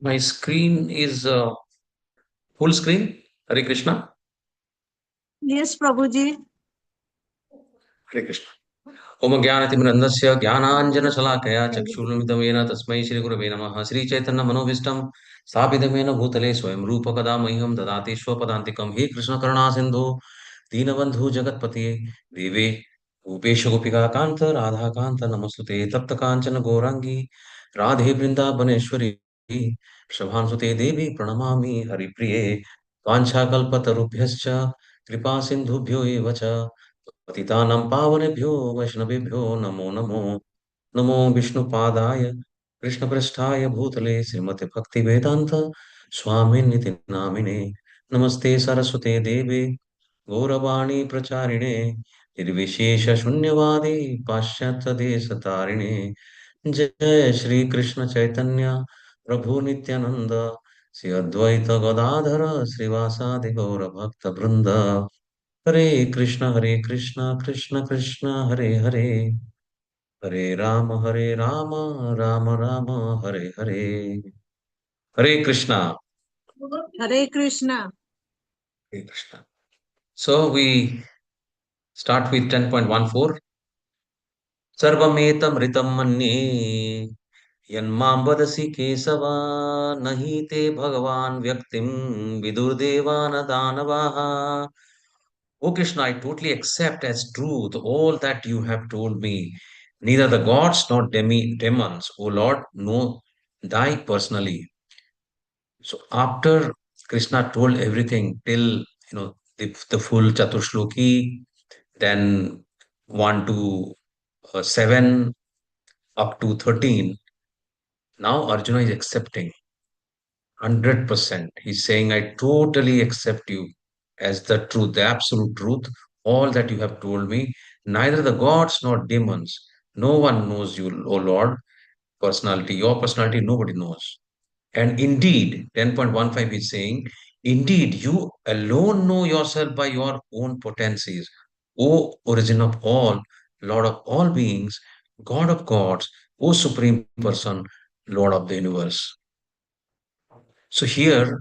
My screen is full screen. Hare Krishna. Yes, Prabhuji. Hare Krishna. Om Jnanatimirandasya Jnananjana Shalakaya Chakshuramitam Yena Tasmai Shri Gurave Namaha Shri Chaitanya Manovistam Sthapitamena Bhutale Swayam Rupa Kadamahyam Dadati Swapadantikam He Krishna Karuna Sindhu Dinabandhu Jagatpati Deve Upesha Gopika Kanta Radha Kanta Namastute Tapta Kanchana Gorangi Radhe Vrindavaneshwari Shabhansute Devi Pranamami Haripriye Vanchakalpatarubhyascha Kripa Sindhubhyo Eva cha पतितानां पावनेभ्यो वैष्णवेभ्यो नमो नमो नमो विष्णुपादाय कृष्णपृष्ठाय भूतले श्रीमते भक्तिवेदान्त स्वामिन्निति नामिने नमस्ते सरस्वते देवे गौरवाणी प्रचारिणे निर्विशेषशून्यवादी पाश्चात्यदेशतारिणे जय श्री कृष्ण चैतन्य प्रभु नित्यानंद श्री अद्वैत गदाधर श्रीवासादि गौर भक्त वृंद हरे Krishna Krishna Hare Hare Hare Ram Ram Ram Hare Hare Hare Krishna Hare Krishna. Hare Krishna So we start with 10.14. सर्वमेतमृतं मन्ये यन्मां वदसि केशव न हि ते भगवान् व्यक्तिं विदुर्देवान दानवाः. O Krishna, I totally accept as truth all that you have told me. Neither the gods nor demons, O Lord, know thy personally. So after Krishna told everything till the full Chatushloki, then 1 to 7 up to 13, now Arjuna is accepting 100%. He's saying, I totally accept you as the truth, the absolute truth, all that you have told me. Neither the gods nor demons, no one knows you, O Lord, personality. Your personality, nobody knows. And indeed, 10.15 is saying, indeed, you alone know yourself by your own potencies. O origin of all, Lord of all beings, God of gods, O Supreme Person, Lord of the universe. So here,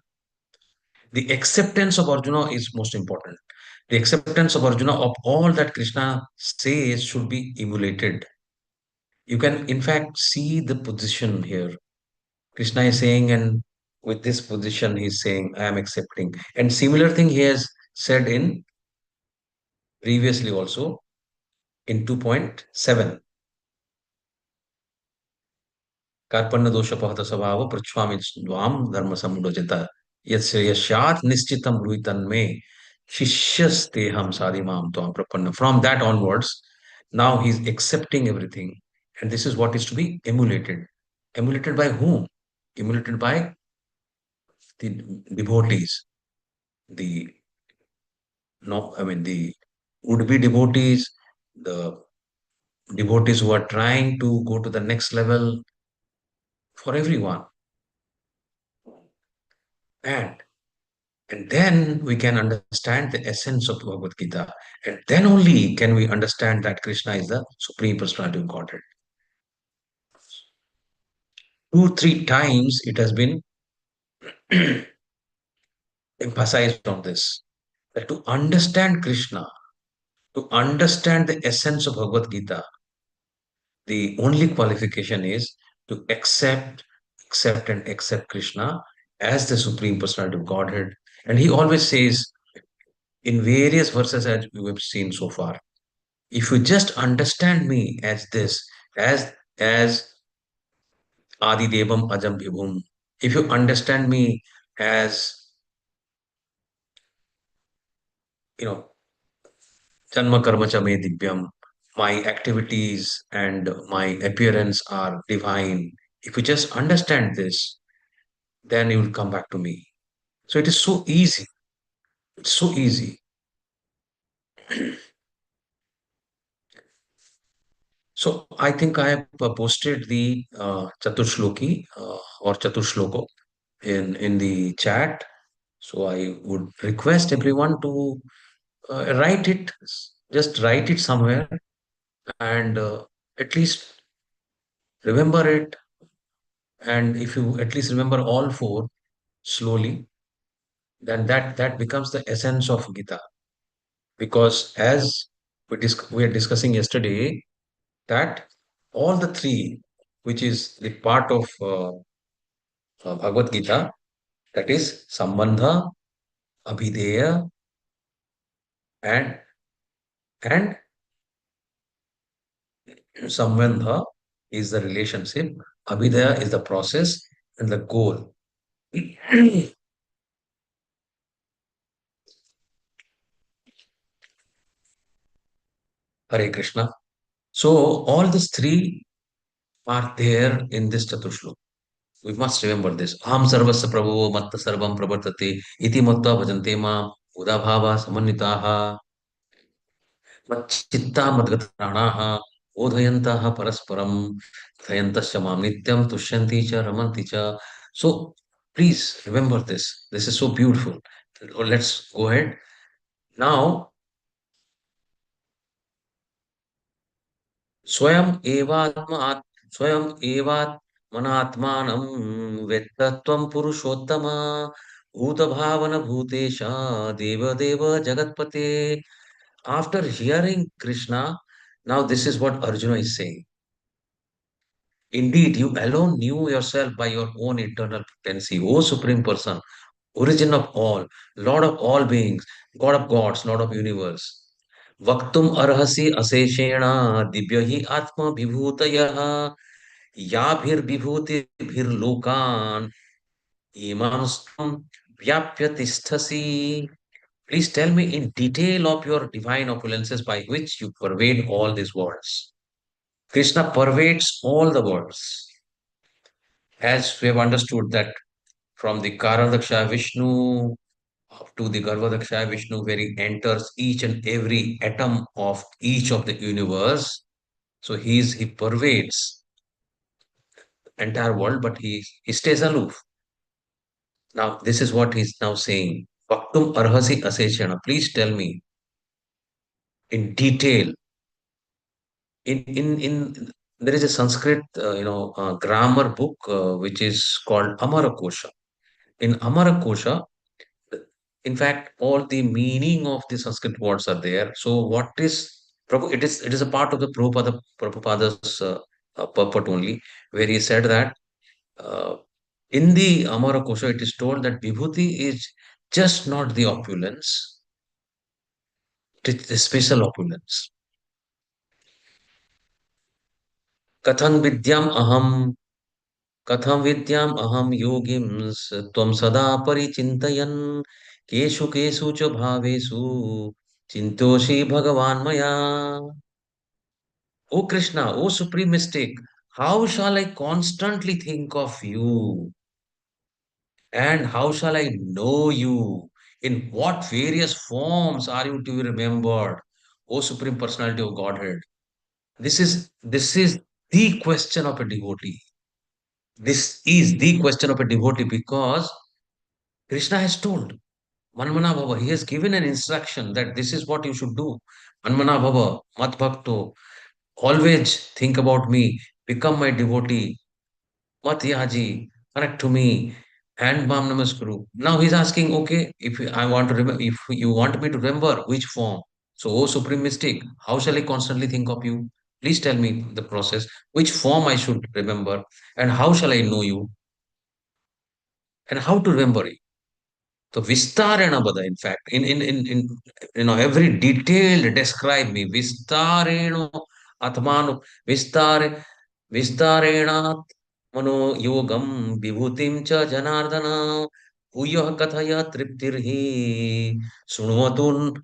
the acceptance of Arjuna is most important. The acceptance of Arjuna of all that Krishna says should be emulated. You can, in fact, see the position here. Krishna is saying, and with this position, he's saying, I am accepting. And similar thing he has said in previously also in 2.7. Karpanna dosha pahata sabhava prachwami dvam dharma samudojita. Yashat nishchitam bruitan me shishyasteham sadimam tvam prapanna. From that onwards, now he's accepting everything. And this is what is to be emulated. Emulated by whom? Emulated by the devotees, the no, I mean the would-be devotees, the devotees who are trying to go to the next level for everyone. And and then we can understand the essence of Bhagavad Gita. And then only can we understand that Krishna is the Supreme Personality of Godhead. Two, three times it has been emphasized on this. That to understand Krishna, to understand the essence of Bhagavad Gita, the only qualification is to and accept Krishna as the Supreme Personality of Godhead. And he always says in various verses as we have seen so far, if you just understand me as this, as Adi Devam Ajam Vibhum, if you understand me as you know Janma Karma Cha Me Divyam, my activities and my appearance are divine. If you just understand this, then you will come back to me. So it is so easy. It's so easy. So I think I have posted the Chatushloki or Chatushloko in the chat. So I would request everyone to write it, just write it somewhere, and at least remember it, And if you at least remember all four slowly, then that becomes the essence of Gita. Because as we are discussing yesterday, that all the three, which is the part of Bhagavad Gita, that is Sambandha, Abhideya, and and Sambandha is the relationship, Abhideya is the process, and the goal. Hare Krishna. So all these three are there in this Chatushlok. We must remember this. Aham sarvasya prabhu matta sarvam pravartate iti matta bhajante mam udabhava samannitaha मच्चित्ता मद्गतप्राणाः बोधयन्तः परस्परं कथयन्तश्च मां नित्यं तुष्यन्ति च रमन्ति च. So please remember this. This is so beautiful. Let's go ahead. Now, स्वयं एवात्म स्वयं एवात्मनात्मानं वेत्तत्वं पुरुषोत्तम भूतभावन भूतेश देवदेव जगत्पते. After hearing Krishna, now this is what Arjuna is saying. Indeed, you alone knew yourself by your own internal potency, O Supreme Person, origin of all, Lord of all beings, God of gods, Lord of universe. Vaktum arhasi aseshena divyahi atma vibhutayah yabhir vibhuti bhir lokan imanstam vyapyatisthasi. Please tell me in detail of your divine opulences by which you pervade all these worlds. Krishna pervades all the worlds. As we have understood that from the Karadaksha Vishnu up to the Garbhadaksha Vishnu, where he enters each and every atom of each of the universe. So he pervades entire world, but he stays aloof. Now, this is what he's now saying. Bhaktum arhasi asechana. Please tell me in detail. In there is a Sanskrit grammar book which is called Amarakosha. In Amarakosha, in fact, all the meaning of the Sanskrit words are there. So, what is it is a part of the Prabhupada's purport only, where he said that uh, in the Amara Kosha, it is told that Vibhuti is just not the opulence, it is the special opulence. Katham vidyam aham, katham vidyam aham yogim tvam sada parichintayan keshu cha bhavesu chintoshi bhagavan maya. O Krishna, O Supreme Mystic, how shall I constantly think of you? And how shall I know you? In what various forms are you to be remembered? O Supreme Personality of Godhead. This is the question of a devotee. This is the question of a devotee because Krishna has told Manmana Bhava. He has given an instruction that this is what you should do. Manmana Bhava, Mat Bhakto, always think about me, become my devotee, Mat Yaji, connect to me, and Mam Namaskuru. Now he's asking, okay, I want to remember, if you want me to remember which form. So, oh Supreme Mystic, how shall I constantly think of you? Please tell me the process, which form I should remember, and how shall I know you, and how to remember you. So Vistarena Bada, in fact, in every detail describe me. Vistareno Atmano Vistare Vistarenat Mano Yogam Vibhutim cha Janardana Bhuyah Kathaya Triptirhi Sunvatun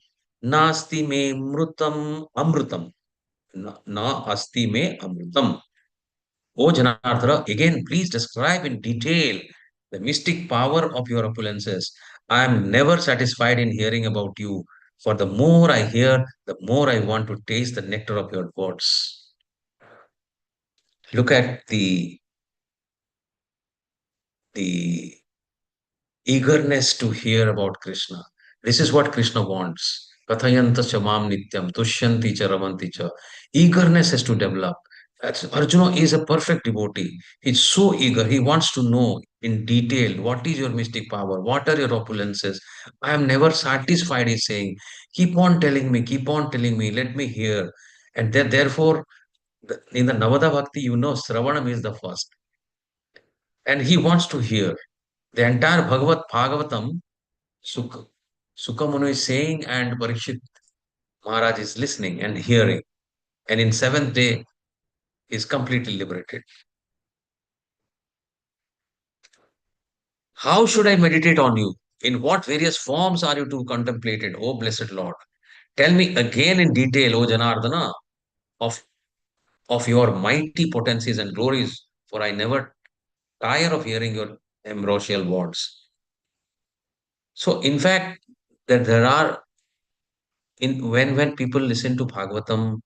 Nasti me Mrutam Amrutam na asti me Amrutam. O Janardhara, again, please describe in detail the mystic power of your opulences. I am never satisfied in hearing about you, for the more I hear, the more I want to taste the nectar of your words. Look at the eagerness to hear about Krishna. This is what Krishna wants. Kathayanta chamam nityam, tushyanti cha ramanti cha. Eagerness has to develop. Arjuna is a perfect devotee. He's so eager. He wants to know in detail what is your mystic power, what are your opulences. I am never satisfied, he's saying. Keep on telling me, let me hear. And therefore, in the Navada Bhakti, Sravanam is the first. And he wants to hear. The entire Bhagavatam, Sukha, Sukhamunu is saying, and Parikshit Maharaj is listening and hearing. And in seventh day, he is completely liberated. How should I meditate on you? In what various forms are you to contemplate it, O blessed Lord? Tell me again in detail, O Janardana, of, of your mighty potencies and glories, for I never tire of hearing your ambrosial words. So, in fact, that there are in when people listen to Bhagavatam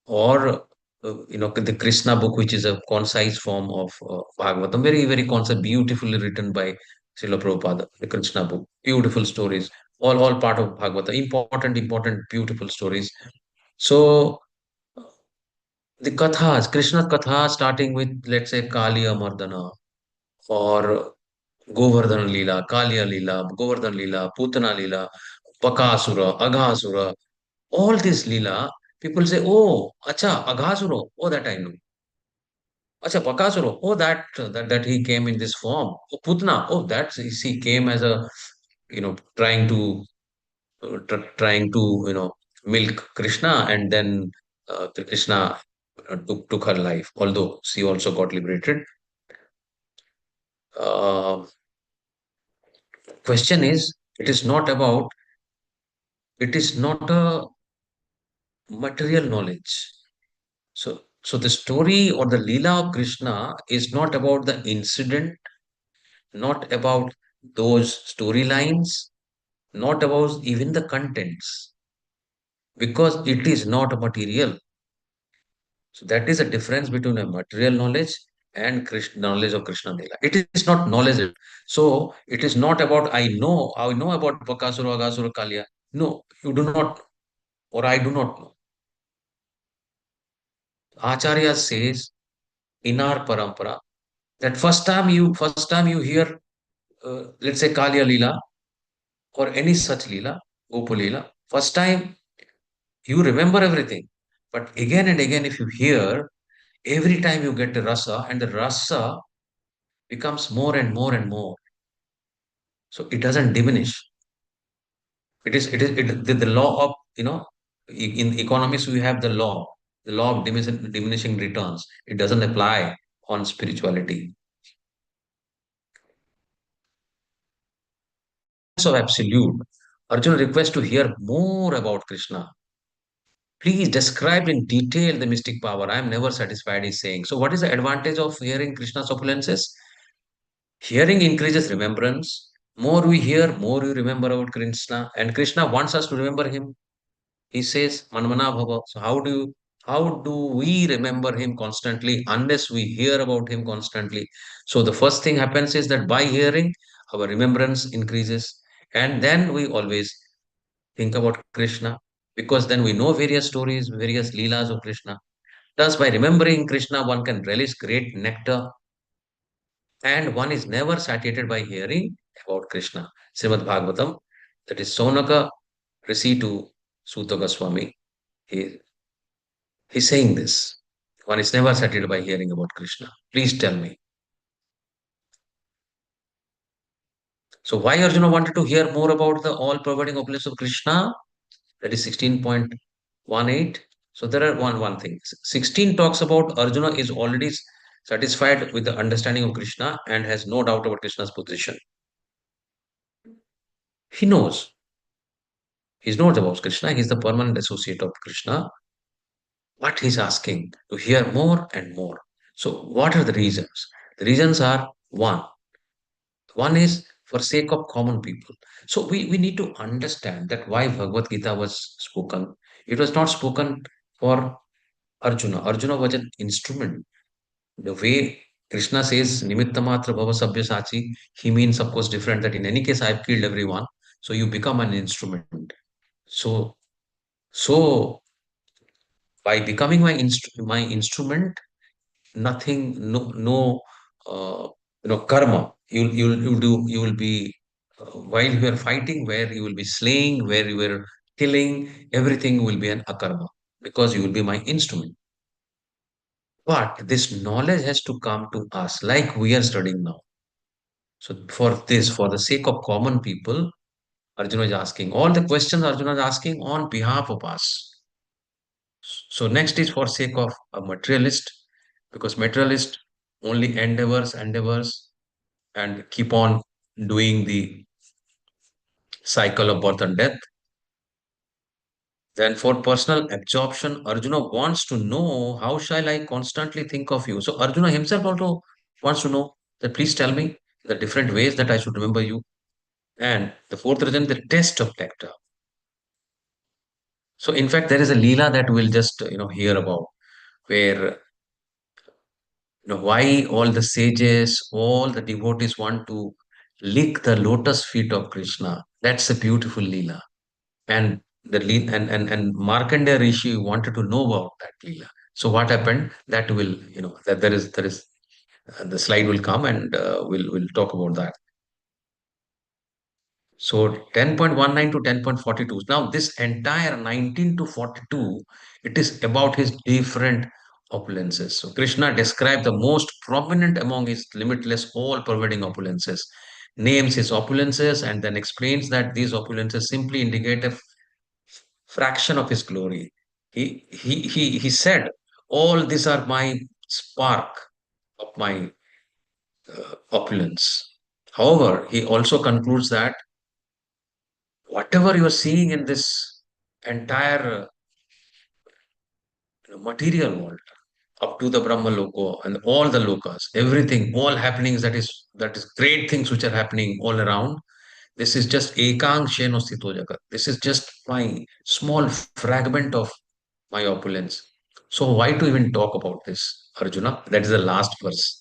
or the Krishna book, which is a concise form of Bhagavatam, very very concise, beautifully written by Srila Prabhupada, the Krishna book, beautiful stories, all part of Bhagavata, important, beautiful stories. So the kathas, Krishna katha, starting with let's say Kaliya Mardana or Govardhan Leela, Kaliya Leela, Govardhan Leela, Putana Leela, Pakasura, Aghasura, all this Leela, people say, oh, acha, Aghasura, oh, that I know. Acha, Bakasura. Oh, that he came in this form. Oh, Putna. Oh, that he came as a trying to trying to milk Krishna, and then Krishna took her life. Although she also got liberated. Uh, Question is, it is not a material knowledge. So the story or the Leela of Krishna is not about the incident, not about those storylines, not about even the contents, because it is not a material. So that is a difference between a material knowledge and knowledge of Krishna Lila. It is not knowledge. So it is not about I know about Bakasura, Agasura, Kalia. No, you do not, or I do not know. Acharya says in our parampara that first time you hear let's say Kalia Lila or any such Lila, Gopu Lila, first time you remember everything. But again and again, if you hear, every time you get the rasa, and the rasa becomes more and more and more. So it doesn't diminish. The law of, in economics, we have the law of diminishing returns. It doesn't apply on spirituality. So absolute. Arjuna requests to hear more about Krishna. Please describe in detail the mystic power. I am never satisfied, he's saying. So, what is the advantage of hearing Krishna's opulences? Hearing increases remembrance. More we hear, more we remember about Krishna. And Krishna wants us to remember him. He says, Manmana Bhava. So, how do we remember him constantly unless we hear about him constantly? So, the first thing happens is that by hearing, our remembrance increases. And then we always think about Krishna because then we know various stories, various leelas of Krishna. Thus, by remembering Krishna, one can relish great nectar and one is never satiated by hearing about Krishna. Srimad Bhagavatam, that is Sonaka Rishi to Suta Goswami. He, he's saying this. One is never satiated by hearing about Krishna. Please tell me. So, why Arjuna wanted to hear more about the all pervading opulence of Krishna? That is 16.18. So there are one thing. 16 talks about Arjuna is already satisfied with the understanding of Krishna and has no doubt about Krishna's position. He knows. He knows about Krishna. He's the permanent associate of Krishna. But he's asking to hear more and more. So what are the reasons? The reasons are one is for sake of common people. So we need to understand that why Bhagavad Gita was spoken. It was not spoken for Arjuna. Arjuna was an instrument. The way Krishna says Nimitta Matra Bhava Sabya Sachi, he means, of course, different that in any case I've killed everyone. So you become an instrument. So, so By becoming my instrument, nothing, no, uh, karma. You will be, while you are fighting, where you will be slaying, where you are killing, everything will be an akarma because you will be my instrument. But this knowledge has to come to us, like we are studying now. So for this, for the sake of common people, Arjuna is asking all the questions. Arjuna is asking on behalf of us. So next is for sake of a materialist, because materialist only endeavors, and keep on doing the cycle of birth and death. Then for personal absorption, Arjuna wants to know, how shall I constantly think of you? So Arjuna himself also wants to know that, please tell me the different ways that I should remember you. And the fourth reason, the test of nectar. So in fact, there is a Leela that we'll just hear about, where why all the sages, all the devotees want to lick the lotus feet of Krishna. That's a beautiful Leela. And and Markandeya Rishi wanted to know about that Leela. So what happened? That will, that there is the slide will come, and we'll talk about that. So 10.19 to 10.42. Now, this entire 19 to 42, it is about his different opulences. So Krishna described the most prominent among his limitless, all-pervading opulences, names his opulences, and then explains that these opulences simply indicate a fraction of his glory. He said, all these are my spark of my opulence. However, he also concludes that whatever you are seeing in this entire material world, up to the Brahma Loko and all the lokas, everything, all happenings, that is great things which are happening all around. This is just ekang sheno sthito jagat. This is just my small fragment of my opulence. So why to even talk about this, Arjuna? That is the last verse.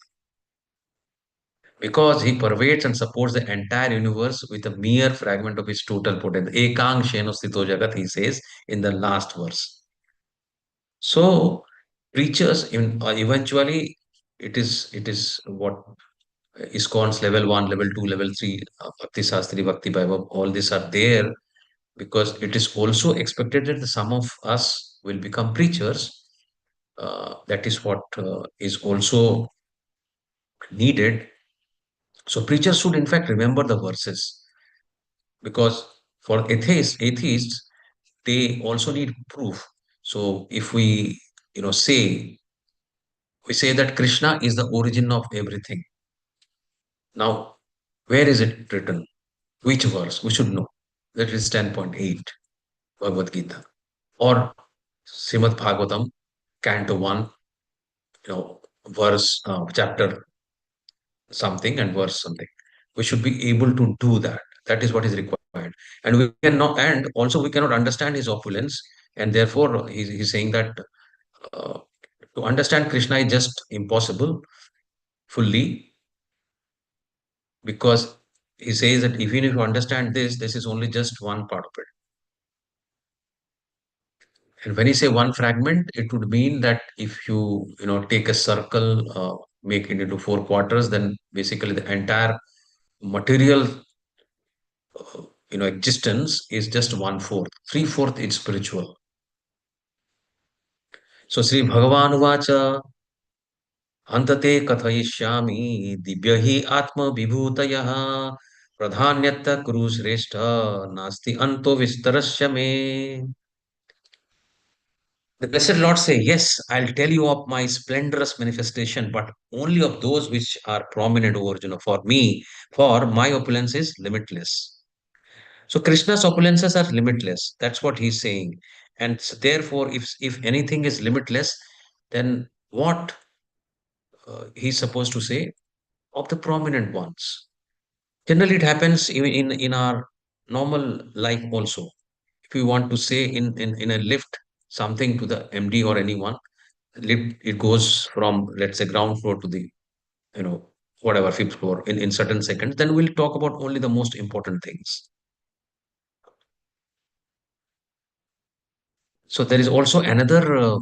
Because he pervades and supports the entire universe with a mere fragment of his total potential. Ekang sheno sthito jagat, he says in the last verse. So preachers eventually, it is what ISKCON's level 1, level 2, level 3, Bhakti Sastri, Bhakti Vaibhav, all these are there because it is also expected that the some of us will become preachers. That is what is also needed. So preachers should in fact remember the verses, because for atheists, they also need proof. So if we say that Krishna is the origin of everything. Now, where is it written? Which verse? We should know. That is 10.8, Bhagavad Gita. Or Srimad Bhagavatam, Canto 1, chapter something and verse something. We should be able to do that. That is what is required. And also we cannot understand his opulence. And therefore, he's saying that uh, to understand Krishna is just impossible fully, because he says that even if you understand this is only just one part of it. And when you say one fragment, it would mean that if you take a circle, make it into four quarters, then basically the entire material, existence is just one fourth. Three-fourth is spiritual. So Sri Bhagavan Vacha Antate kathayishyami divyahi atma vibhutayah pradhanyata kuru shrestha nasti anto vistarasya me. The Blessed Lord say, yes, I'll tell you of my splendorous manifestation, but only of those which are prominent, O Arjuna. For me, for my opulence is limitless. So Krishna's opulences are limitless. That's what he's saying. And therefore, if anything is limitless, then what he's supposed to say of the prominent ones. Generally, it happens in our normal life also. If you want to say in a lift something to the MD or anyone, lift, it goes from, let's say, ground floor to the, whatever, fifth floor in certain seconds. Then we'll talk about only the most important things. So there is also another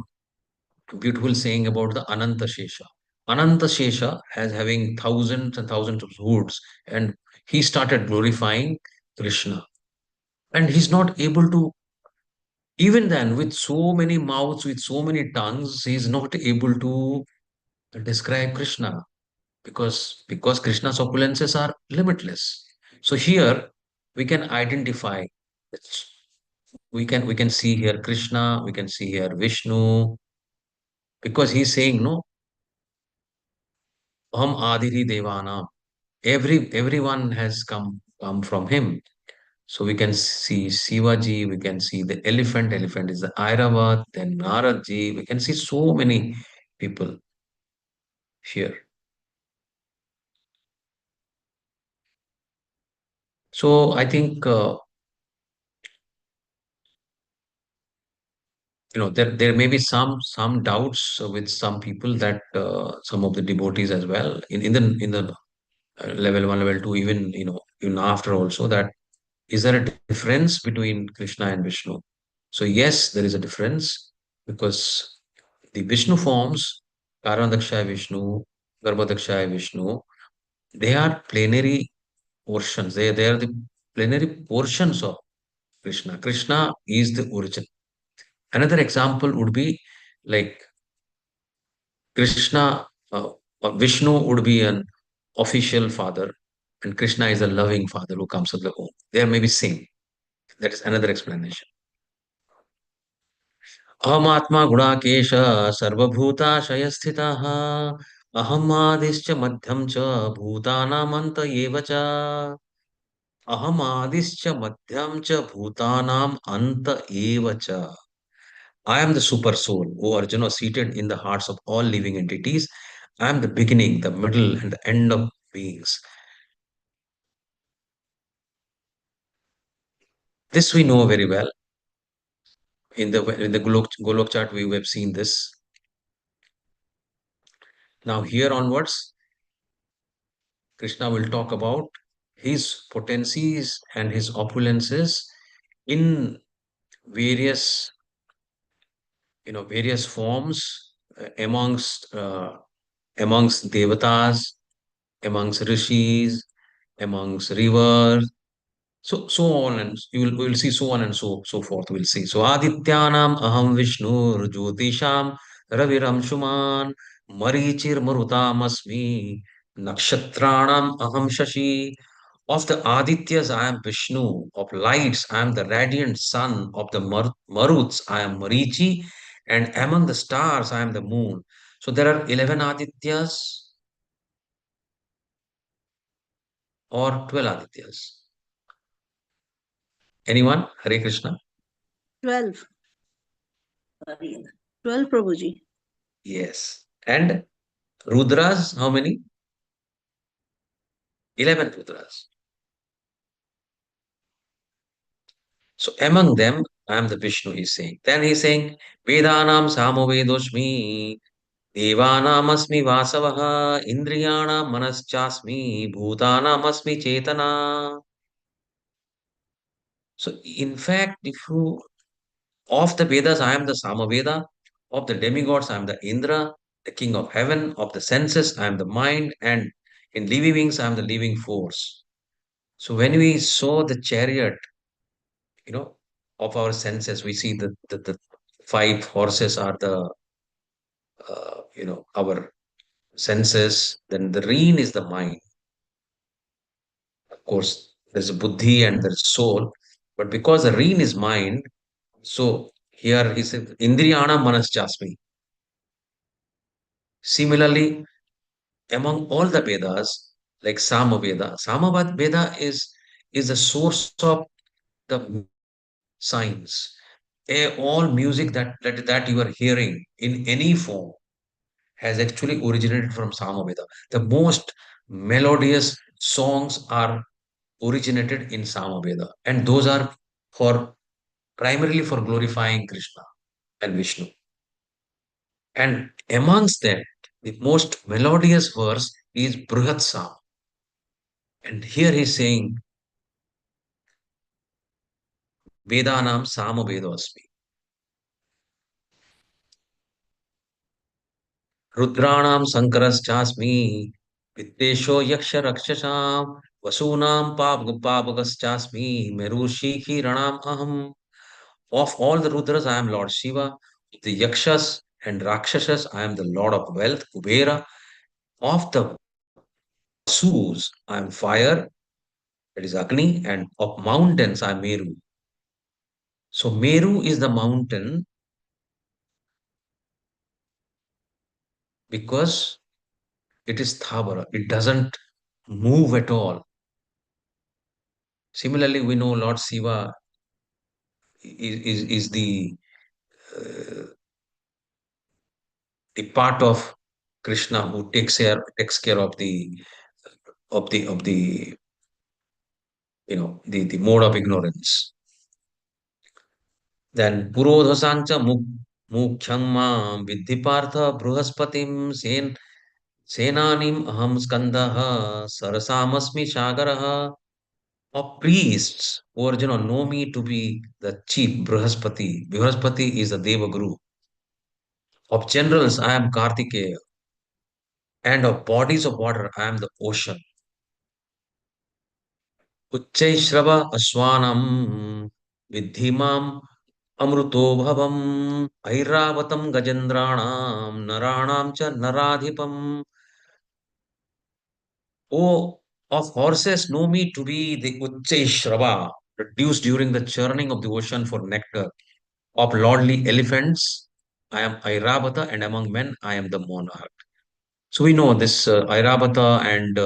beautiful saying about the Ananta Shesha. Ananta Shesha has having thousands and thousands of hoods, and he started glorifying Krishna. And he's not able to, even then, with so many mouths, with so many tongues, he's not able to describe Krishna because Krishna's opulences are limitless. So here we can identify. it's- we can see here Krishna, we can see here Vishnu, because he's saying no, Aham Adiri Devana. Everyone has come from him. So we can see Shivaji, we can see the elephant. Elephant is the Airavat, then Naradji. We can see so many people here. So I think there may be some doubts with some people, that some of the devotees as well, in the level one, level two, even after also, that is there a difference between Krishna and Vishnu? So yes, there is a difference, because the Vishnu forms, Karandakshay Vishnu, Garbhadakshaya Vishnu, they are plenary portions. They are the plenary portions of Krishna. Krishna is the origin. Another example would be like Krishna, Vishnu would be an official father, and Krishna is a loving father who comes of the home. They are maybe same. That is another explanation. अहमात्मा गुणाकेश सर्वभूताशयस्थितः अहमादिश्च मध्यं च भूतानामन्त एव च अहमादिश्च मध्यं च भूतानाम ant eva cha. I am the super soul, O Arjuna, seated in the hearts of all living entities. I am the beginning, the middle, and the end of beings. This we know very well. In the Golok chart, we have seen this. Now, here onwards, Krishna will talk about his potencies and his opulences in various, various forms, amongst devatas, amongst rishis, amongst rivers. So on, and we will see so on and so forth. We'll see. So Adityanam Aham Vishnu Jyotisham Raviram Shuman Marichir Marutam Asmi Nakshatranam Aham Shashi. Of the Adityas, I am Vishnu. Of lights, I am the radiant sun. Of the Maruts, I am Marichi. And among the stars, I am the moon. So there are 11 Adityas or 12 Adityas. Anyone? Hare Krishna. 12. 12, Prabhuji. Yes. And Rudras, how many? 11 Rudras. So among them, I am the Vishnu, he's saying. Then he's saying, Vedanam Samovedoshmi, Devanam Asmi Vasavaha, Indriyanam Manaschasmi, Bhutanam Asmi Chetana. So in fact, if you of the Vedas, I am the Samaveda. Of the demigods, I am the Indra, the king of heaven. Of the senses, I am the mind. And in living beings, I am the living force. So when we saw the chariot, you know, of our senses, we see the five horses are our senses. Then the reen is the mind. Of course, there's a buddhi and there's soul. But because the reen is mind, so here he said, Indriyana Manas Jasmi. Similarly, among all the Vedas, like Samaveda is the source of the signs. All music that you are hearing in any form has actually originated from Samaveda. The most melodious songs are originated in Samaveda, and those are for primarily for glorifying Krishna and Vishnu. And amongst them, the most melodious verse is Bruhat Sam. And here he's saying, Vedanam Samavedasmi. Rudranam Sankaraschasmi, Vittesho Yaksha Rakshasam, Vasunam Pavagaschasmi, Merushi Hiranam Aham. Of all the Rudras, I am Lord Shiva. Of the Yakshas and Rakshasas, I am the Lord of Wealth, Kubera. Of the Vasus, I am fire, that is Agni, and of mountains, I am Meru. So Meru is the mountain because it is Thabara. It doesn't move at all. Similarly, we know Lord Shiva is uh, the part of Krishna who takes care of the the mode of ignorance. Then Purodhasancha Mukhyang Vidhi Partha Bruhaspatim Senanim Aham Skandaha Sarasamasmi Shagaraha. Of priests who Arjuna know me to be the chief Brihaspati. Brihaspati is the Deva Guru. Of generals, I am Kartikeya. And of bodies of water, I am the ocean. Uchchaishrava Aswanam Vidhimam Amruto Bhavam Airavatam Gajendranam Naranam Cha Naradhipam. O of horses, know me to be the Uchchaishrava, produced during the churning of the ocean for nectar. Of lordly elephants, I am Airavata, and among men, I am the monarch. So we know this Airavata and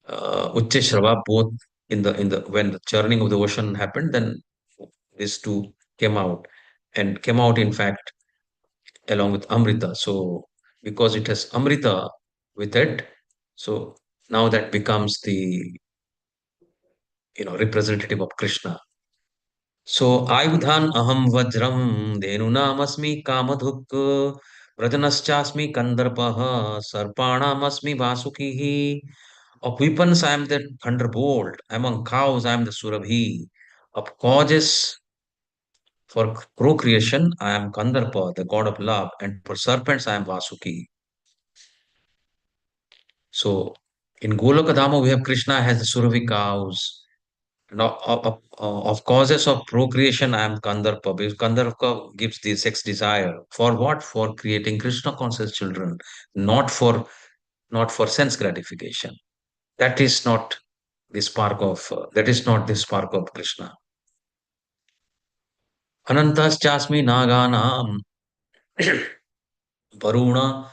Uchcheshrava both in the when the churning of the ocean happened, then these two came out and came out in fact along with Amrita. So because it has Amrita with it, so now that becomes the representative of Krishna. So Ayudhan Aham Vajram Denunamasmi Kamadhuk Vrajanaschasmi Kandarpaha Sarpanamasmi Vasukihi. Of weapons I am the thunderbolt, among cows I am the Surabhi. Of causes for procreation I am Kandarpa, the god of love, and for serpents I am Vasuki. So in Golokadama we have Krishna has the Surabhi cows. And of causes of procreation, I am Kandarpa, because Kandarpa gives the sex desire. For what? For creating Krishna conscious children, not for not for sense gratification. That is not the spark of Krishna. Anantas chasmi naganam varuna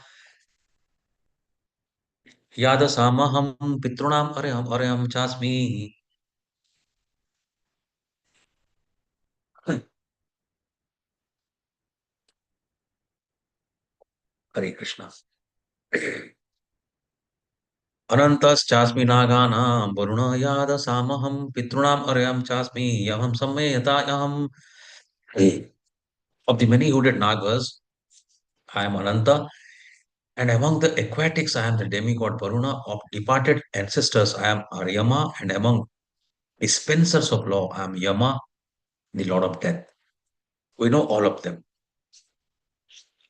yadasamaham pitrunam areham chasmi. Hare Krishna. Anantas chasmi naganam varuna yadasamaham pitrunam areham chasmi yaham sammayatayaham. Of the many hooded Nagas, I am Ananta, and among the aquatics, I am the demigod Varuna. Of departed ancestors, I am Aryama, and among dispensers of law, I am Yama, the Lord of Death. We know all of them.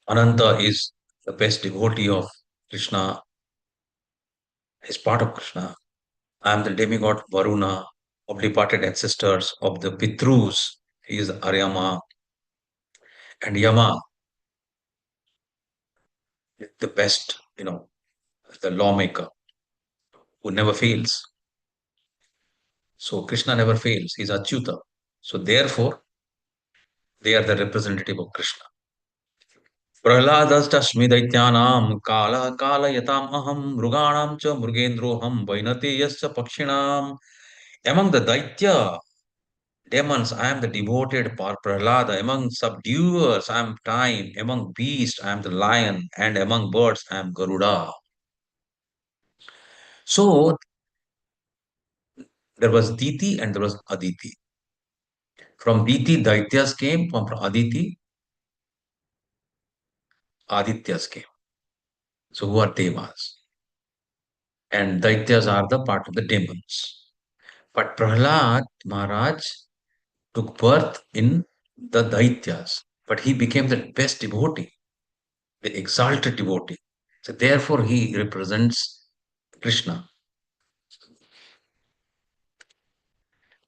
Ananta is the best devotee of Krishna, is part of Krishna. I am the demigod Varuna of departed ancestors of the Pitrus. He is Aryama, and Yama, the best, the lawmaker who never fails. So Krishna never fails. He's Achyuta. So therefore, they are the representative of Krishna. Prahladastashmi daityanam kala kala yatam aham mruganam cha mrugendroham vainateyascha pakshinam. Among the Daitya demons, I am the devoted Prahlada. Among subduers, I am time. Among beasts, I am the lion. And among birds, I am Garuda. So there was Diti and there was Aditi. From Diti, Daityas came. From Aditi, Adityas came. So who are Devas? And Daityas are the part of the demons. But Prahlad Maharaj took birth in the Daityas, but he became the best devotee. the exalted devotee. So therefore, he represents Krishna.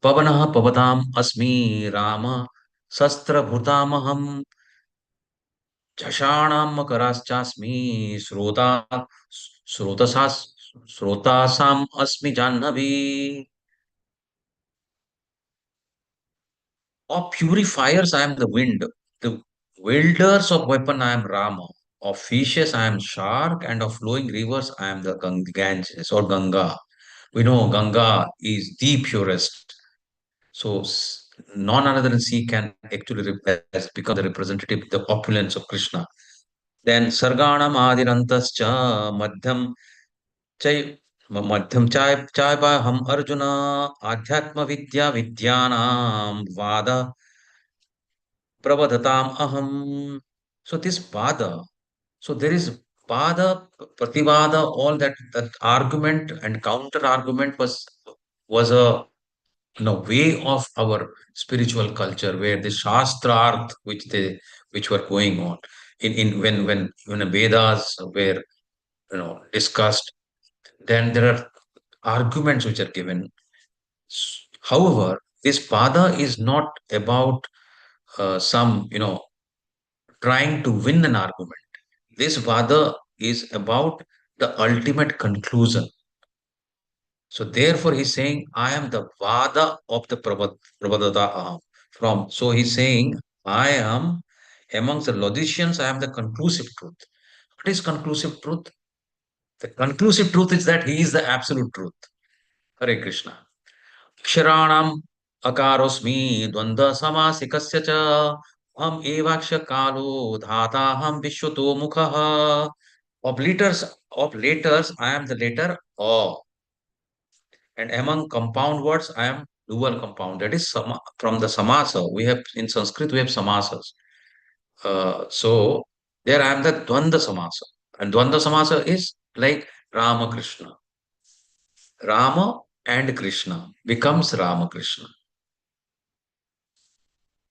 Pavanah pavatam asmi Rama Sastrabhutamaham Chashanam makaraschasmi Srotasas Srotasam asmi Jannavi. Of purifiers I am the wind. The wielders of weapon I am Rama. Of fishes I am shark, and of flowing rivers I am the Ganges or Ganga. We know Ganga is the purest. So none other than sea can actually has become the representative, the opulence of Krishna. Then Sarganam Adirantascha Madhyam Chay Madhyam Chai Ham Arjuna Adhyatma Vidya Vidyanam Vada Pravadatam Aham. So this Vada, so there is Vada, Prativada, all that argument and counter argument was a way of our spiritual culture where the Shastrarth which were going on in when the Vedas were discussed, then there are arguments which are given. However, this Pada is not about some trying to win an argument. This Vada is about the ultimate conclusion. So therefore, he's saying, I am the Vada of the Prabhadata Aham. So he's saying, I am amongst the logicians, I am the conclusive truth. What is conclusive truth? The conclusive truth is that he is the absolute truth. Hare Krishna. Ksharanam akarosmi dvanda samasikasya cha ham evaksha kalu dhataham vishwato mukhaha. Of letters, I am the letter O. And among compound words, I am dual compound. That is from the samasa. We have in Sanskrit, we have samasas. So there I am the Dvanda samasa. And Dvanda samasa is like Rama Krishna. Rama and Krishna becomes Rama Krishna.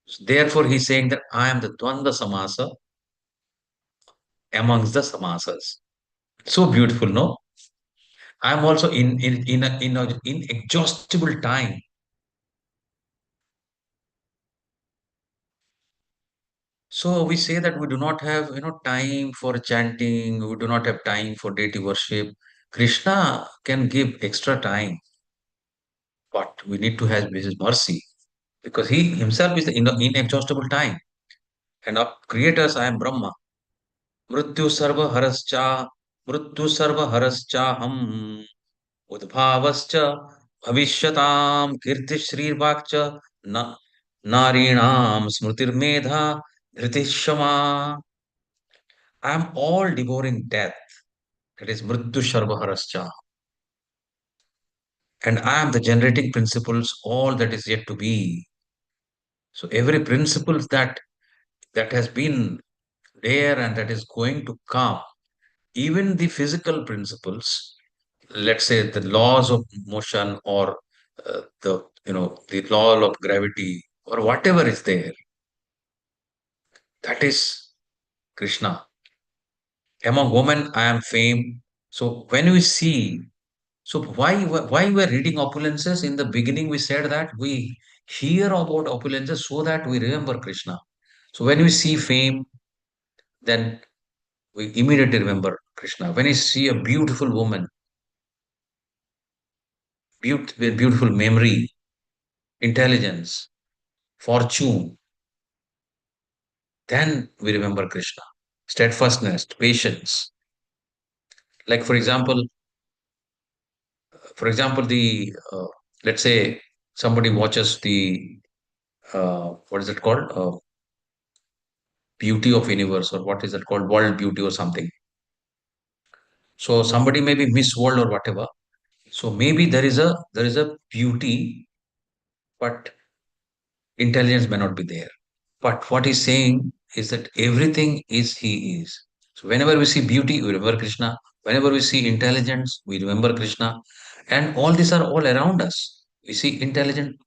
So therefore, he's saying that I am the Dvanda samasa amongst the samasas. So beautiful, no? I am also in inexhaustible time. So we say that we do not have, time for chanting. We do not have time for deity worship. Krishna can give extra time, but we need to have His mercy because He Himself is the inexhaustible time. And of creators, I am Brahma. Mrityu sarva harascha, Mrityu sarva harascha ham, Udbhavascha, Bhavishyatam, Kirti Shrirvakcha, na, Narinam, Smritir Medha, Dhriti I am all devouring death. That is Mrityu Sarvaharascha. And I am the generating principles, all that is yet to be. So every principle that has been there and that is going to come, even the physical principles, let's say the laws of motion or the law of gravity or whatever is there, that is Krishna. Among women, I am fame. So when we see So why we're reading opulences? In the beginning, we said that we hear about opulences so that we remember Krishna. So when we see fame, then we immediately remember Krishna. When we see a beautiful woman, with beautiful memory, intelligence, fortune, then we remember Krishna. Steadfastness, patience. Like for example, the let's say somebody watches the what is it called? Beauty of universe, or what is it called, world beauty or something. So somebody may be miss world or whatever, so maybe there is a beauty, but intelligence may not be there. But what he's saying is that everything is he is. So whenever we see beauty, we remember Krishna. Whenever we see intelligence, we remember Krishna. And all these are all around us. We see intelligent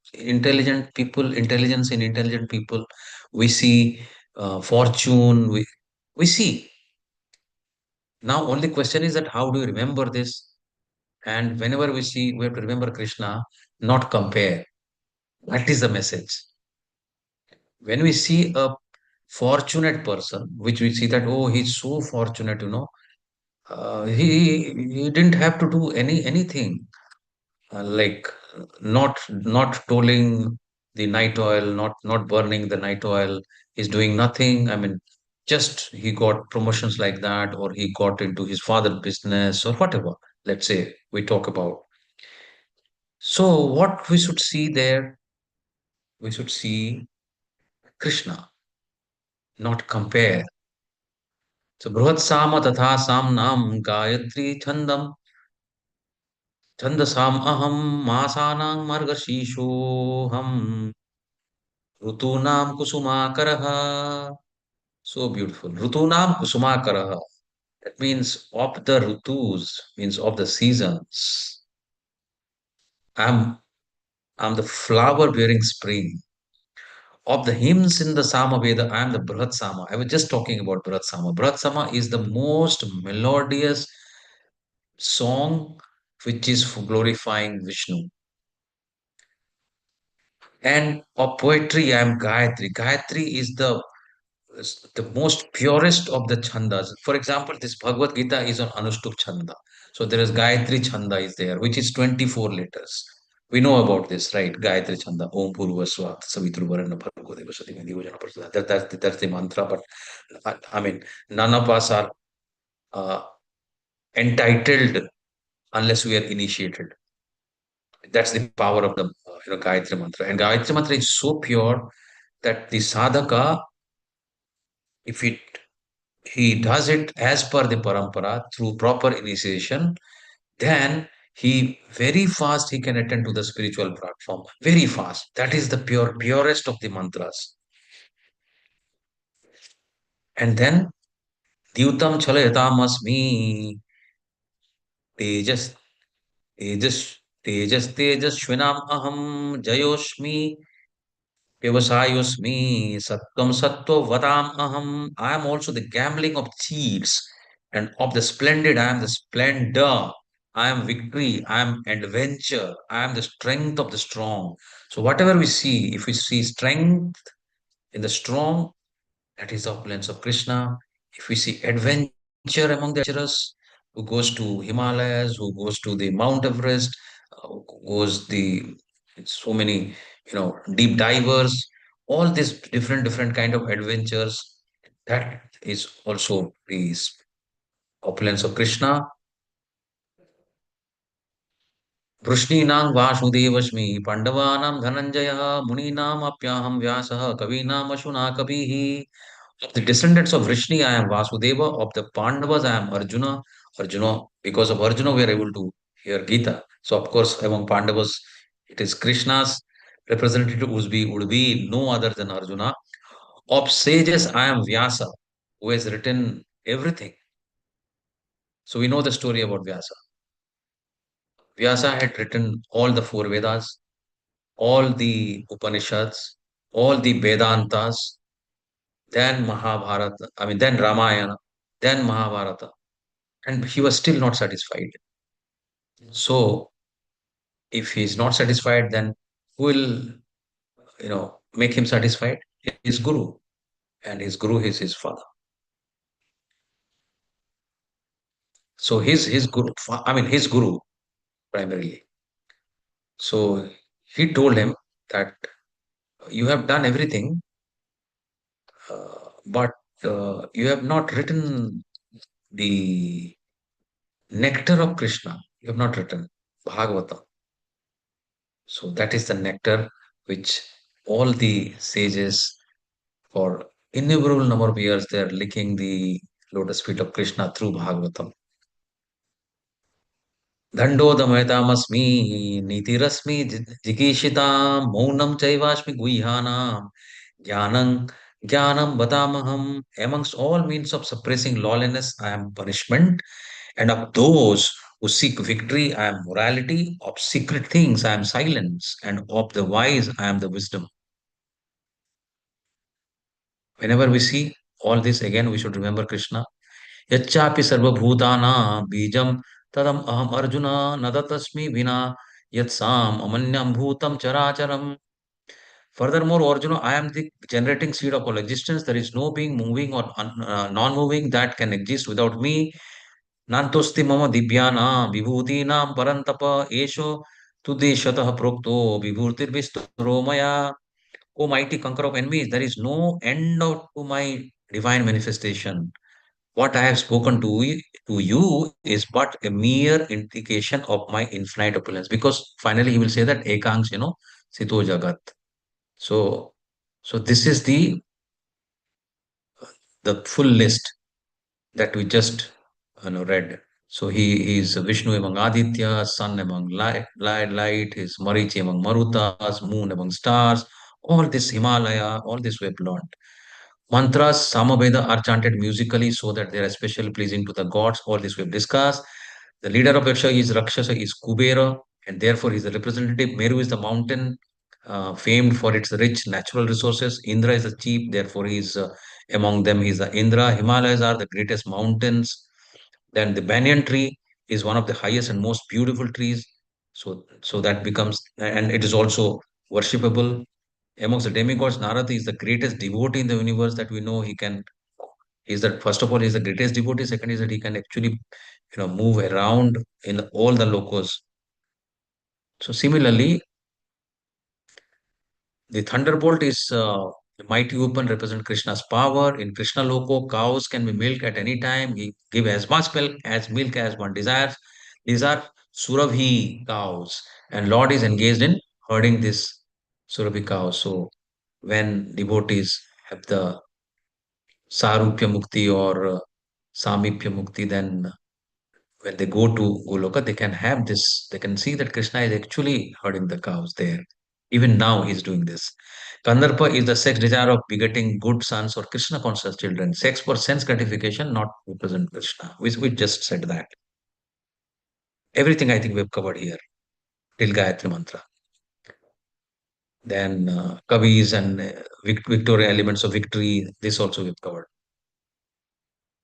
people, intelligence in intelligent people. We see fortune, we see. Now, only question is that how do you remember this? And whenever we see, we have to remember Krishna, not compare. That is the message. When we see a fortunate person, which we see that, oh, he's so fortunate, he didn't have to do anything, like not tolling the night oil, not burning the night oil. He's doing nothing. I mean, just he got promotions like that, or he got into his father's business, or whatever. Let's say we talk about. So what we should see there, we should see Krishna, not compare. So Bruhat Sama Tatha Samnam Gayatri Chandam Chandasam Aham Masanang Margashishoham Rutunam Kusumakaraha. So beautiful. Rutunam Kusumakaraha. That means of the Rutus, means of the seasons. I'm I'm the flower bearing spring. Of the hymns in the Samaveda, I am the Brihat Sama. I was just talking about Brihat Sama. Brihat Sama is the most melodious song which is for glorifying Vishnu. And of poetry, I am Gayatri. Gayatri is the most purest of the chandas. For example, this Bhagavad Gita is on Anushtup Chanda. So there is Gayatri Chanda is there, which is 24 letters. We know about this, right? Gayatri Chanda. Om Purva Swat Savitru Varana Bhargo Deva Sati Devo Jana Prasada. That's the mantra. But I mean, none of us are uh, entitled unless we are initiated. That's the power of the Gayatri Mantra. And Gayatri Mantra is so pure that the sadhaka, if he does it as per the parampara through proper initiation, then he very fast he can attend to the spiritual platform. Very fast. That is the purest of the mantras. And then Dyutam Chalayatam Tejas Tejas Tejasvinam Aham Jayoshmi Vyavasayosmi Sattvam Sattva Vadam Aham. I am also the gambling of cheats and of the splendid. I am the splendor. I am victory. I am adventure. I am the strength of the strong. So, whatever we see, if we see strength in the strong, that is the opulence of Krishna. If we see adventure among the adventurous, who goes to Himalayas, who goes to the Mount Everest, who goes the so many, deep divers, all these different kind of adventures, that is also the opulence of Krishna. वृष्णीनां वासुदेवस्मि पाण्डवानां धनञ्जयः मुनीनामप्याहं व्यासः कवीनामशुना कविः. Of the descendants of Vrishni, I am Vasudeva. Of the Pandavas, I am Arjuna. Arjuna, because of Arjuna, we are able to hear Gita. So, of course, among Pandavas, it is Krishna's representative would be no other than Arjuna. Of sages, I am Vyasa, who has written everything. So, we know the story about Vyasa. Vyasa had written all the four Vedas, all the Upanishads, all the Vedantas, then Mahabharata, then Ramayana, then Mahabharata, and he was still not satisfied. So, if he is not satisfied, then who will, make him satisfied? His guru, and his guru is his father. So, his guru, his guru primarily. So, he told him that you have done everything, but you have not written the nectar of Krishna. You have not written Bhagavatam. So that is the nectar which all the sages for innumerable number of years they are licking the lotus feet of Krishna through Bhagavatam. Dandodamayamasmi nitirasmi jikishitam maunam chaivasmi guhyanam jnanam jnanam vadamaham. Amongst all means of suppressing lawlessness, I am punishment. And of those who seek victory, I am morality. Of secret things, I am silence. And of the wise, I am the wisdom. Whenever we see all this, again, we should remember Krishna. यच्चापि सर्वभूतानां बीजं तदम अहम अर्जुन न तस्मि विना यत्साम अमन्यं भूतं चराचरम. Furthermore, Arjuna, I am the generating seed of all existence. There is no being moving or non-moving that can exist without me. Nantosti mama dibhyana vibhutinam parantapa esho tudeshatah prokto vibhutir visturo maya. O mighty conqueror of enemies, there is no end out to my divine manifestation. What I have spoken to you is but a mere indication of my infinite opulence. Because finally he will say that ekangs, sito jagat. So, so this is the full list that we just read. So he is Vishnu among Aditya, sun among light, his Marichi among Marutas, moon among stars. All this Himalaya, all this we have learned. Mantras, Samaveda are chanted musically so that they are especially pleasing to the gods. All this we have discussed. The leader of Yaksha is Rakshasa, is Kubera, and therefore he is the representative. Meru is the mountain famed for its rich natural resources. Indra is the chief, therefore he is among them. He is the Indra. Himalayas are the greatest mountains. Then the banyan tree is one of the highest and most beautiful trees. So that becomes, and it is also worshipable. Amongst the demigods, Narada is the greatest devotee in the universe that we know. He's that first of all, he's the greatest devotee. Second is that he can actually, move around in all the locos. So similarly, the thunderbolt is the mighty weapon represent Krishna's power. In Krishna Loko, cows can be milked at any time. He give as much milk as one desires. These are Surabhi cows, and Lord is engaged in herding this Surabhi cows. So when devotees have the Sarupya Mukti or Samipya Mukti, then when they go to Goloka, they can have this, they can see that Krishna is actually herding the cows there. Even now, he's doing this. Kandarpa is the sex desire of begetting good sons or Krishna conscious children. Sex for sense gratification, not represent Krishna. We just said that. Everything I think we've covered here till Gayatri Mantra. Then Kavis and Victoria elements of victory, this also we've covered.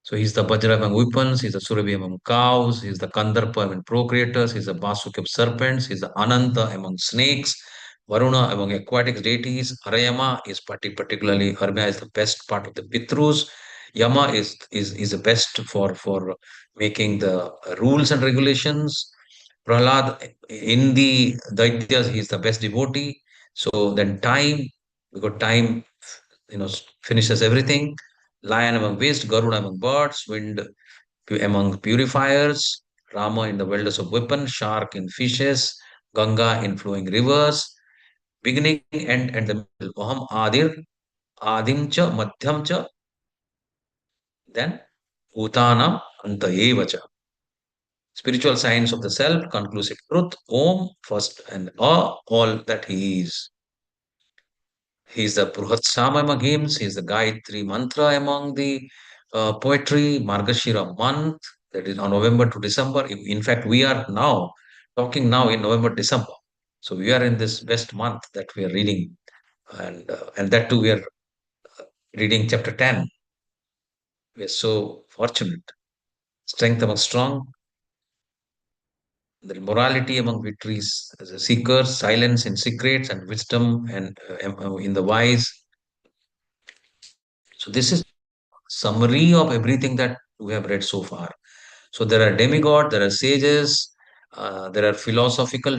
So he's the Vajra among weapons, he's the Surabhi among cows, he's the Kandarpa among procreators, he's the Basuki of serpents, he's the Ananta among snakes, Varuna among aquatic deities, Harayama is particularly, Harmaya is the best part of the Pitrus, Yama is the best for making the rules and regulations, Prahlad in the Daityas, he's the best devotee. So then time, because time, finishes everything. Lion among beasts, Garuda among birds, wind among purifiers, Rama in the wilderness of weapons, shark in fishes, Ganga in flowing rivers, beginning, end, and the middle. Aham Adir, Adim cha, Madhyam cha, then Utanam Anta eva cha. Spiritual science of the self, conclusive truth, Om, first and all that he is. He's the Bruhatsama among hymns. He's the Gayatri mantra among the poetry, Margashira month, that is on November to December. In fact, we are now talking now in November, December. So we are in this best month that we are reading, and that too we are reading chapter 10. We are so fortunate. Strength among strong, the morality among victories, as a seeker, silence in secrets, and wisdom and in the wise. So this is summary of everything that we have read so far. So there are demigods, there are sages, there are philosophical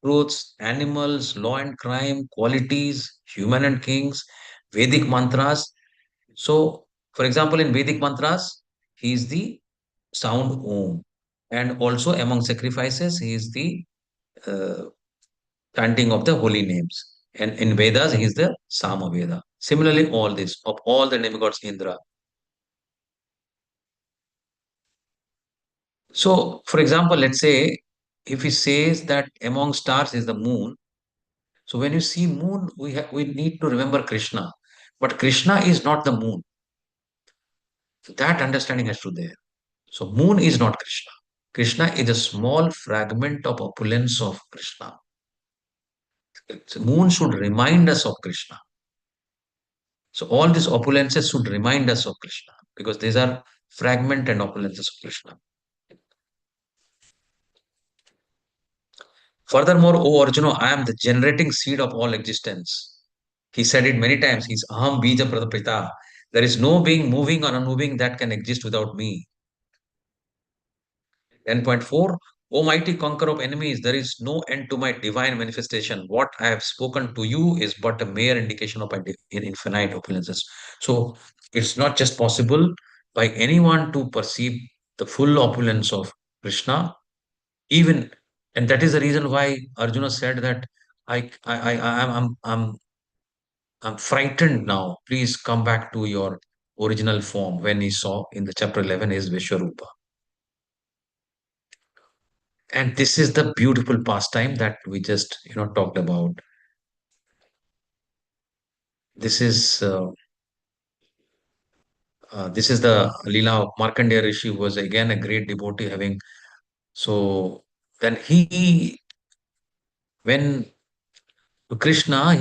truths, animals, law and crime, qualities, human and kings, Vedic mantras. So, for example, in Vedic mantras, he is the sound Om. And also among sacrifices, he is the uh, chanting of the holy names. And in Vedas, he is the Sama Veda. Similarly, all this, of all the demigods, Indra. So, for example, let's say if he says that among stars is the moon, so when you see moon, we need to remember Krishna. But Krishna is not the moon. So that understanding has to be there. So moon is not Krishna. Krishna is a small fragment of opulence of Krishna. So moon should remind us of Krishna. So all these opulences should remind us of Krishna because these are fragment and opulences of Krishna. Furthermore, O Arjuna, I am the generating seed of all existence. He said it many times. He's Aham Bija Pradapita. There is no being moving or unmoving that can exist without me. 10.4, O mighty conqueror of enemies, there is no end to my divine manifestation. What I have spoken to you is but a mere indication of my infinite opulences. So it's not just possible by anyone to perceive the full opulence of Krishna, even, and that is the reason why Arjuna said that I'm frightened now. Please come back to your original form when he saw in the chapter 11 is Vishwarupa. And this is the beautiful pastime that we just talked about. This is the Leela of Markandeya Rishi, who was again a great devotee having. So then when Krishna,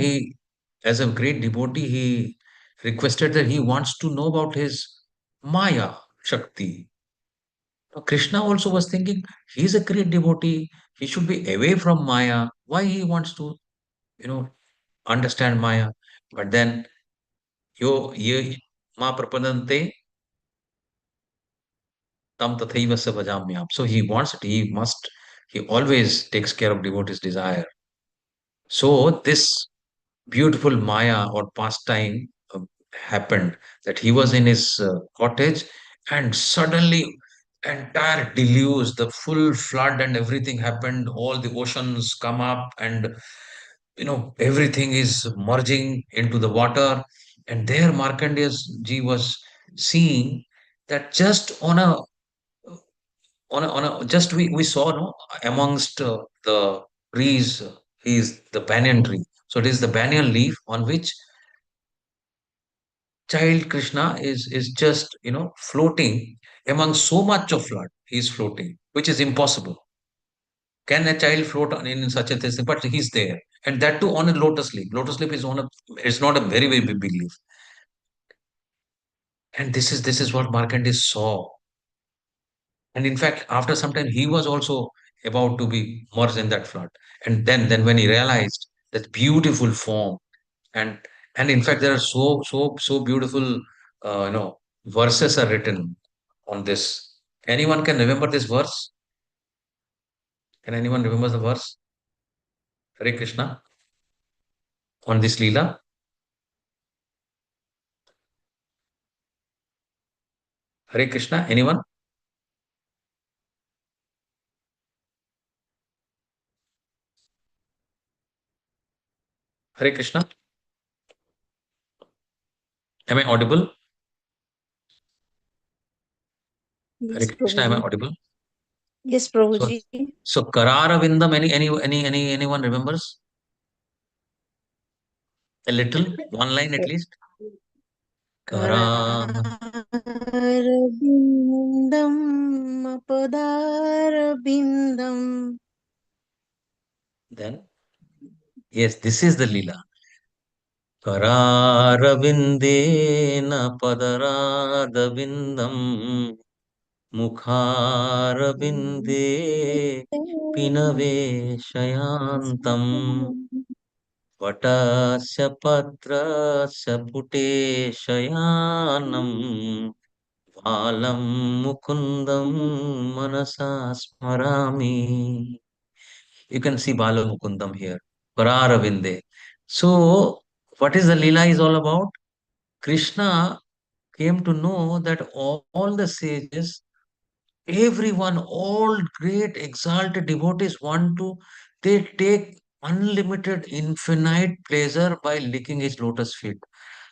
as a great devotee, he requested that he wants to know about his Maya Shakti. Now, Krishna also was thinking he's a great devotee. He should be away from Maya. Why he wants to, you know, understand Maya? But then yo ye ma prapadante tam tathaiva sa bhajamyam. So he wants it. He always takes care of devotees' desire. So this beautiful Maya or pastime happened that he was in his cottage and suddenly entire deluge, the full flood and everything happened. All the oceans come up and everything is merging into the water. And there Markandeya ji was seeing that just just we saw no amongst the trees is the banyan tree. So it is the banyan leaf on which child Krishna is just floating among so much of flood. He is floating, which is impossible. Can a child float in such a thing? But he's there, and that too on a lotus leaf. Lotus leaf is on a it's not a very big leaf, and this is what Markandeya saw. And in fact, after some time, he was also about to be merged in that flood. And then when he realized that beautiful form, and and in fact, there are so beautiful, verses are written on this. Anyone can remember this verse? Can anyone remember the verse? Hare Krishna on this Leela. Hare Krishna. Anyone? Hare Krishna. Am I audible? Hare Yes, Krishna. Am I Prabhuji. audible? Yes, So Prabhuji. so Karara Vindam. Anyone remembers? A little, one line at least. Kara. Kararabindam apadarabindam. Then, yes, this is the Leela. Kararavindeన పదరాదవిందం ముఖారవిందే పినవేశయాంతం వటస్య పత్రస్య పుటే శయానం బాలం Mukundam మనసా స్మరామి. You can see Bala Mukundam here. Pararavinde. So, what is the Leela is all about? Krishna came to know that all the sages, everyone, all great exalted devotees they take unlimited, infinite pleasure by licking his lotus feet.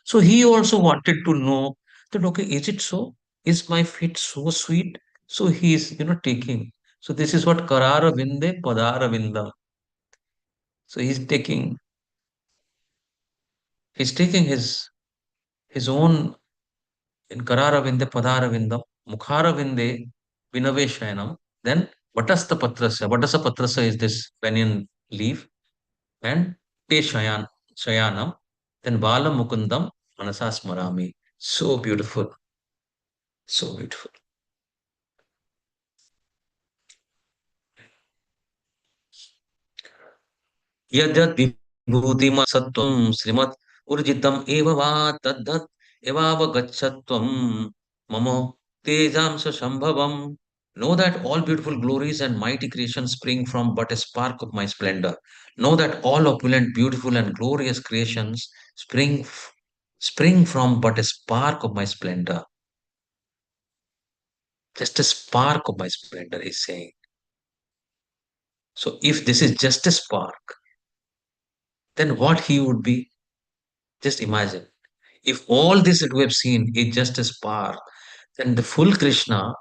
So he also wanted to know that, okay, is it so? Is my feet so sweet? So he is, taking. So this is what Karara Vinde Padara Vinda. So he's taking his own in Kararavinde, Padaravindam, Mukharavinde, Vinaveshayanam. Then Vatasta Patrasya. Vatasa Patrasya is this banyan leaf. And Te Shayanam. Then Bala Mukundam, Manasa Smarami. So beautiful. So beautiful. यद्यद् विभूतिमसत्त्वं श्रीमत् ऊर्जितम् एव वा तद्दत् एवावगच्छत्वं मम तेजांश संभवम्. Know that all beautiful glories and mighty creations spring from but a spark of my splendor. Know that all opulent, beautiful, and glorious creations spring from but a spark of my splendor. Just a spark of my splendor, he's saying. So if this is just a spark, then what he would be? Just imagine. If all this that we have seen is just a spark, then the full Krishna,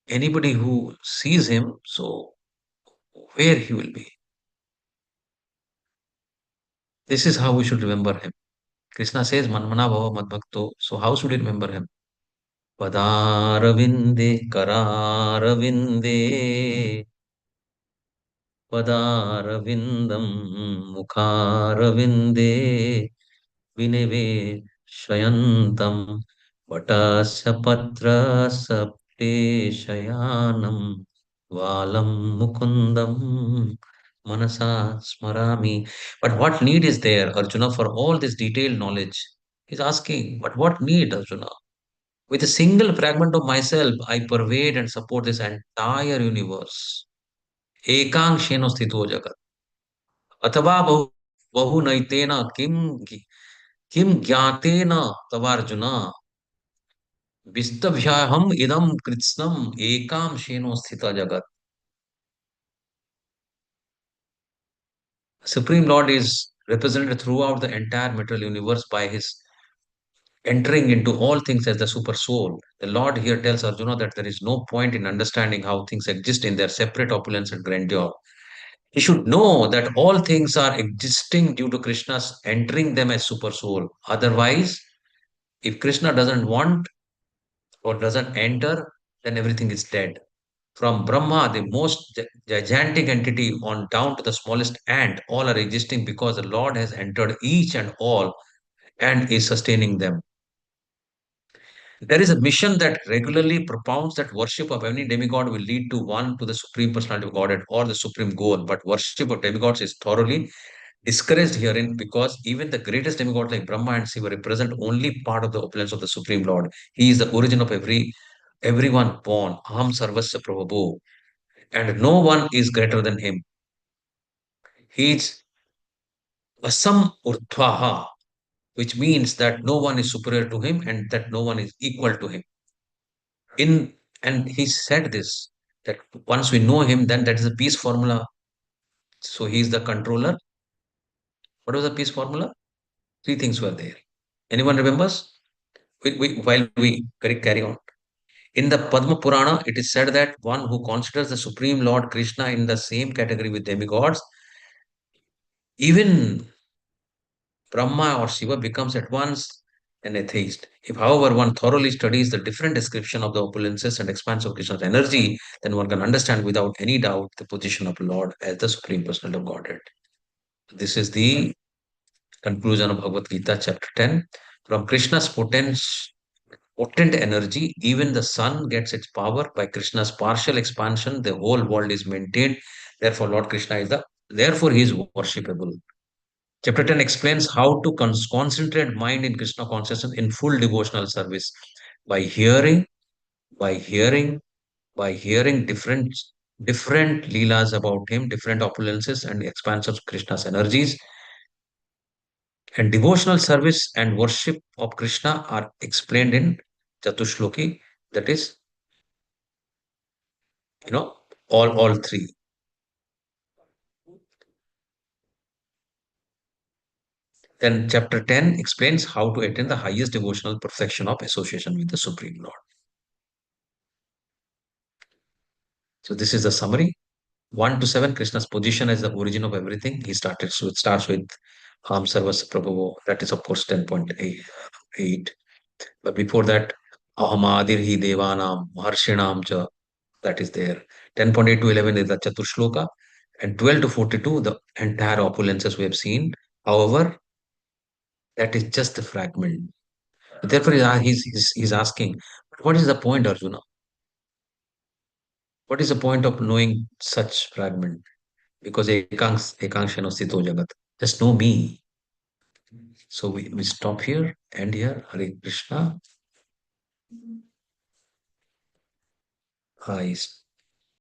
anybody who sees him, so where he will be. This is how we should remember him. Krishna says, Manmana Bhava Madbhakto. So how should we remember him? Padaravinde Kararavinde Padaravindam Mukharavinde Vineve Shayantam Vatasya Sapte Shayanam Valam Mukundam Manasa Smarami. But what need is there, Arjuna, for all this detailed knowledge? He's asking, but what need, Arjuna? With a single fragment of myself, I pervade and support this entire universe. Ekang Sheno Sthito Jagat. अथवा बहु नैतेन किम ज्ञातेन तवार्जुन विस्तभ्याहम इदम कृत्स्नम एकाम शेनो स्थित जगत. Supreme Lord is represented throughout the entire material universe by his entering into all things as the super soul. The Lord here tells Arjuna that there is no point in understanding how things exist in their separate opulence and grandeur. He should know that all things are existing due to Krishna's entering them as super soul. Otherwise, if Krishna doesn't want or doesn't enter, then everything is dead. From Brahma, the most gigantic entity, on down to the smallest ant, all are existing because the Lord has entered each and all and is sustaining them. There is a mission that regularly propounds that worship of any demigod will lead to one to the Supreme Personality of Godhead or the supreme goal. But worship of demigods is thoroughly discouraged herein because even the greatest demigods like Brahma and Shiva represent only part of the opulence of the Supreme Lord. He is the origin of everyone born. Aham Sarvasya Prabhu. And no one is greater than him. He is Asam Urdhvaha, which means that no one is superior to him and that no one is equal to him. In and he said this that once we know him, then that is a peace formula. So he is the controller. What was the peace formula? Three things were there. Anyone remembers? While we carry on. In the Padma Purana, it is said that one who considers the Supreme Lord Krishna in the same category with demigods, even Brahma or Shiva becomes at once an atheist. If, however, one thoroughly studies the different description of the opulences and expanse of Krishna's energy, then one can understand without any doubt the position of Lord as the Supreme Personality of Godhead. This is the conclusion of Bhagavad Gita, chapter 10. From Krishna's potent energy, even the sun gets its power. By Krishna's partial expansion, the whole world is maintained. Therefore, Lord Krishna is therefore he is worshipable. Chapter 10 explains how to concentrate mind in Krishna consciousness in full devotional service by hearing, by hearing, by hearing different leelas about him, different opulences and expansions of Krishna's energies. And devotional service and worship of Krishna are explained in Chatushloki, that is, you know, all three. Then chapter 10 explains how to attain the highest devotional perfection of association with the Supreme Lord. So this is the summary. 1 to 7, Krishna's position as the origin of everything. So it starts with Ham Sarvasya Prabhu. That is, of course, 10.8. But before that, Ahamadir hi Devanam, Maharshinam cha, that is there. 10.8 to 11 is the Chaturshloka. And 12 to 42, the entire opulences we have seen. However, that is just a fragment. Therefore, he's asking, What is the point, Arjuna? What is the point of knowing such fragment? Because ekanksha no sthito jagat. Just know me. So we stop here, end here. Hare Krishna. I